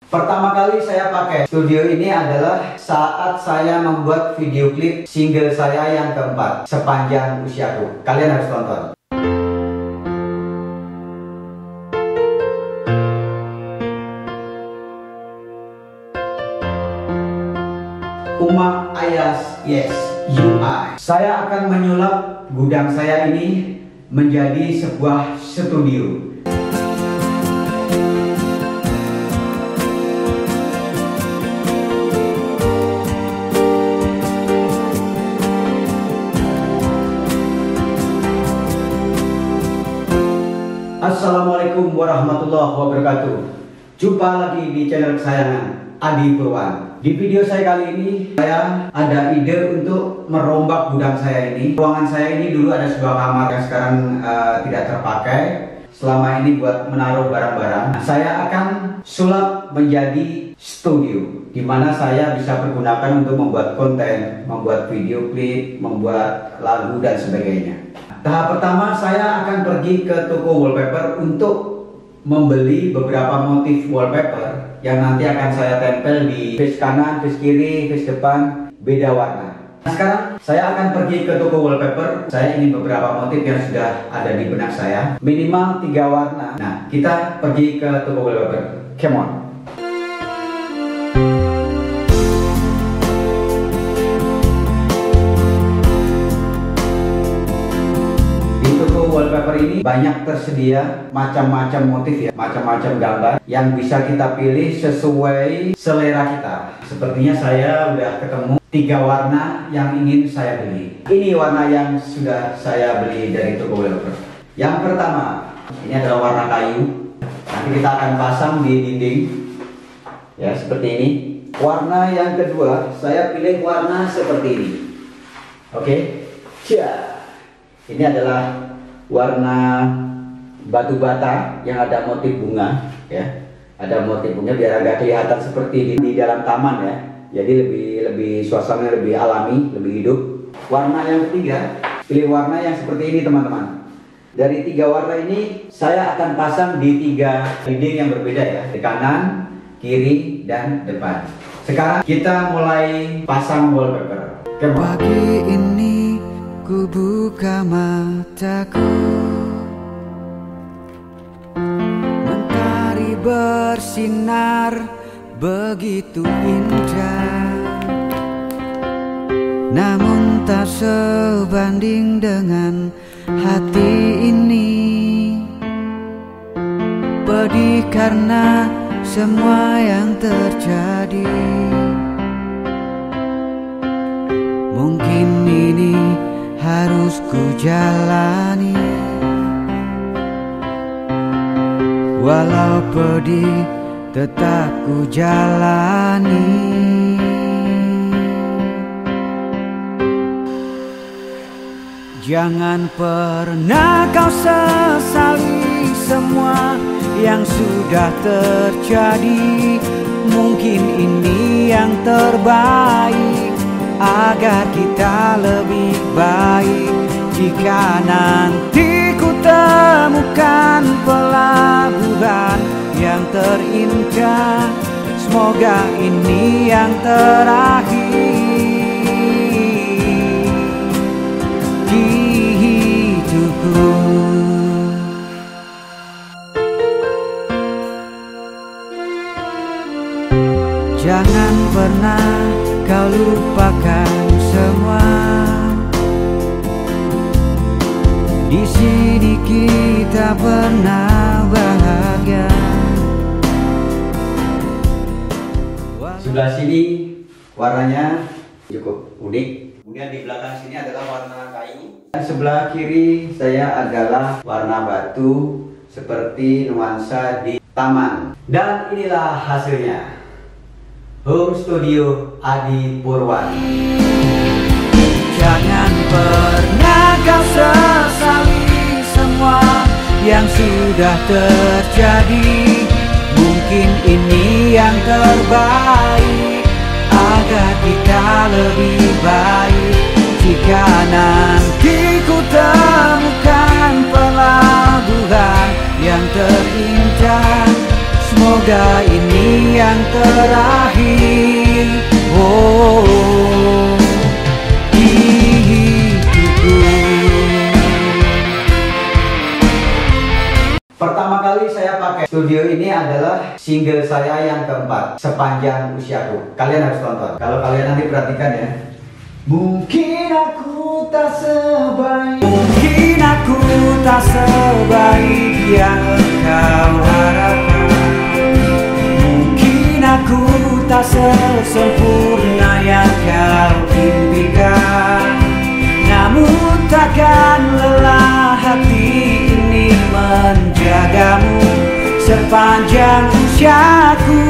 Pertama kali saya pakai studio ini adalah saat saya membuat video klip single saya yang keempat, Sepanjang Usiaku. Kalian harus tonton. Uma Ayas, yes, UI. Saya akan menyulap gudang saya ini menjadi sebuah studio. Assalamualaikum warahmatullahi wabarakatuh. Jumpa lagi di channel kesayangan Adi Purwan. Di video saya kali ini saya ada ide untuk merombak gudang saya ini. Ruangan saya ini dulu ada sebuah kamar yang sekarang tidak terpakai. Selama ini buat menaruh barang-barang. Saya akan sulap menjadi studio, di mana saya bisa pergunakan untuk membuat konten, membuat video klip, membuat lagu dan sebagainya. Tahap pertama saya akan pergi ke toko wallpaper untuk membeli beberapa motif wallpaper yang nanti akan saya tempel di face kanan, face kiri, face depan, beda warna. Nah, sekarang saya akan pergi ke toko wallpaper. Saya ingin beberapa motif yang sudah ada di benak saya, minimal 3 warna. Nah, kita pergi ke toko wallpaper. Come on. Wallpaper ini banyak tersedia macam-macam motif ya, macam-macam gambar yang bisa kita pilih sesuai selera kita. Sepertinya saya udah ketemu 3 warna yang ingin saya beli. Ini warna yang sudah saya beli dari toko wallpaper. Yang pertama, ini adalah warna kayu. Nanti kita akan pasang di dinding ya, seperti ini. Warna yang kedua, saya pilih warna seperti ini. Oke, ya. Ini adalah warna batu bata yang ada motif bunga ya, ada motif bunga biar agak kelihatan seperti di dalam taman ya, jadi lebih suasana lebih alami, lebih hidup. Warna yang ketiga, pilih warna yang seperti ini teman-teman. Dari 3 warna ini saya akan pasang di 3 dinding yang berbeda ya, di kanan, kiri, dan depan. Sekarang kita mulai pasang wallpaper. Pagi ini ku buka mataku, mentari bersinar begitu indah, namun tak sebanding dengan hati ini. Pedih karena semua yang terjadi. Mungkin ini harus ku jalani, walau pedih tetap ku jalani. Jangan pernah kau sesali semua yang sudah terjadi. Mungkin ini yang terbaik agar kita lebih baik. Jika nanti ku temukan pelabuhan yang terindah, semoga ini yang terakhir di hidupku. Jangan pernah kau lupakan semua. Di sini kita pernah bahagia. Sebelah sini warnanya cukup unik. Kemudian di belakang sini adalah warna kayu. Dan sebelah kiri saya adalah warna batu seperti nuansa di taman. Dan inilah hasilnya. Home Studio Adi Purwan. Jangan pernah kau sesali semua yang sudah terjadi. Mungkin ini yang terbaik agar kita lebih baik. Jika nanti ku temukan pelabuhan yang terindah, semoga ini yang terakhir. Oh, di hidupku. Pertama kali saya pakai studio ini adalah single saya yang keempat, Sepanjang Usiaku. Kalian harus tonton. Kalau kalian nanti perhatikan ya. Mungkin aku tak sebaik, Mungkin aku tak sebaik yang engkau harapkan. Mungkin aku tak sesempurna yang kau impikan. Namun takkan lelah hati ini menjagamu sepanjang usiaku.